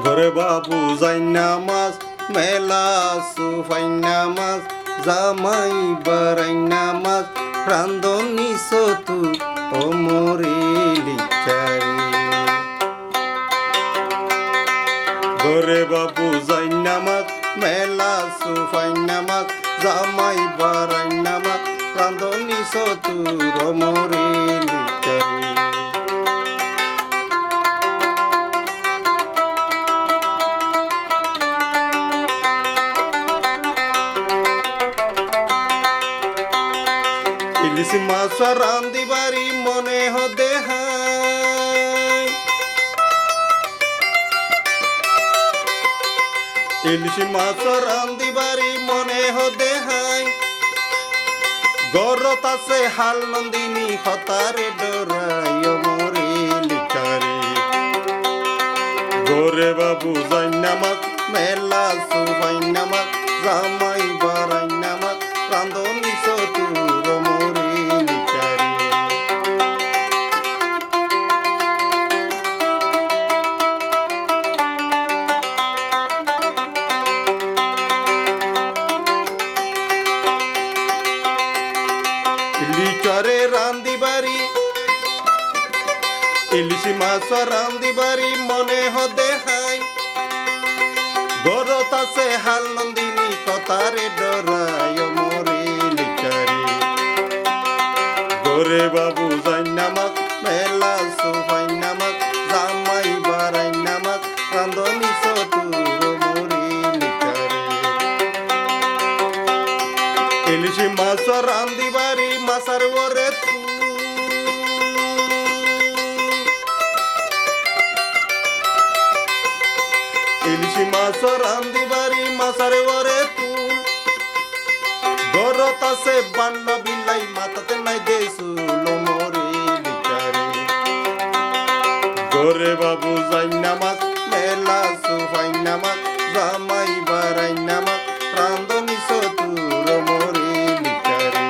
ঘরে বাবু যাইনা মাছ মেলা সুফাইনা মাছ জামাই বারাইনা মাছ রান্ধনি সতু ও মোরে লিচারে ঘরে বাবু যাইনা মাছ মেলা সুফাইনা মাছ জামাই বারাইনা মাছ রান্ধনি সতু ও মোরে লিচারে ইলিশ মাছ রান্দিবারি মনে হদে হাই ইলিশ মাছ রান্দিবারি মনে হদে হাই গরত আছে হাল নন্দিনী হতারে ডরাই মরে লিখারে গোরে বাবু যাইনা মাছ মেলা সুফাইনা মাছ জামাই বারাইনা মাছ রান্ধনি সতুর মোরে লিচারে রান্দিবারি ইলিশ মাছ রান্দিবারি মনে হদে হাই গরত আছে হাল নন্দিনী কথারে ডরায় মোরে লিচারে গোরে বাবু যাইনা মাছ মেলা সুফাইনা মাছ জামাই বারাইনা মাছ রান্ধনি সতুর মোরে লিচারে ইলিশ মাছ রান্দিবারি মাছার ওরে ইলিশ মাছ রান্দিবারি মাছার ওরে তুল গরত আছে বান্ন বিলাই মাথাতে নাই দেশুল মোরে লিচারে গোরে বাবু যাইনা মাছ মেলা সুফাইনা মাছ জামাই বারাইনা মাছ রান্ধনি সতুর মোরে লিচারে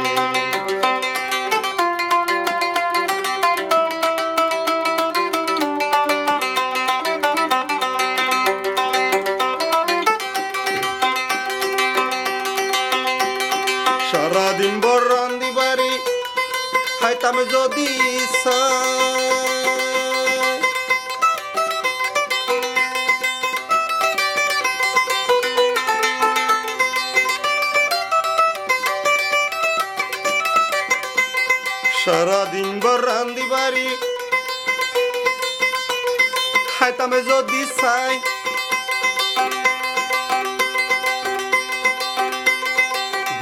সারাদিন বর রান্দিবারি খাইতাম যদি সারাদিন বর রান্দিবারি খাইতাম যদি চাই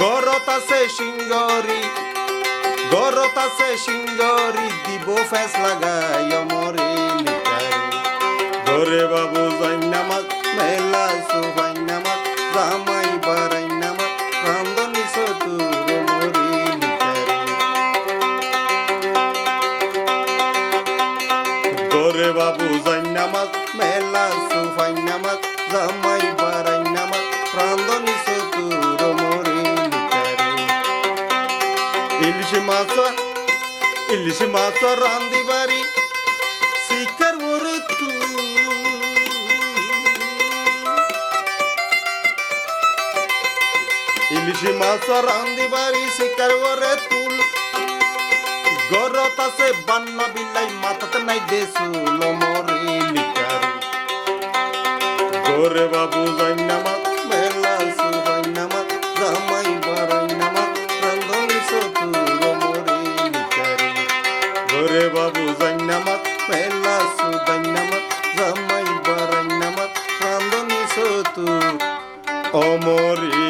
গরত আছে সিঙ্গরি গরত আছে সিঙ্গরি দিব ফেস লাগাই মরে লিচারে ঘরে বাবু যাইনা মাছ মেলা সুফাইনা মাছ জামাই বারাইনা মাছ রান্ধনি সতুর মোরে লিচারে ঘরে বাবু যাইনা মাছ মেলা সুফাইনা মাছ জামাই বারাইনা মাছ রান্ধনি সতুর মোরে ইলিশ মাছ রান্দিবারি শিকার ওরে তু ইলিশ মাছ রান্দিবারি শিকার ওরে তুল গরত আছে বান্ন বিলাই মাথাতে নাই দেশুল মোরে লিচারে গোরে বাবু যাইনা মাছ মেলা সুফাইনা মাছ জামাই বারাইনা মাছ রান্ধনি সতুর মোরে লিচারে গোরে বাবু যাইনা মাছ মেলা সুফাইনা মাছ জামাই বারাইনা মাছ রান্ধনি সতুর ও মোরে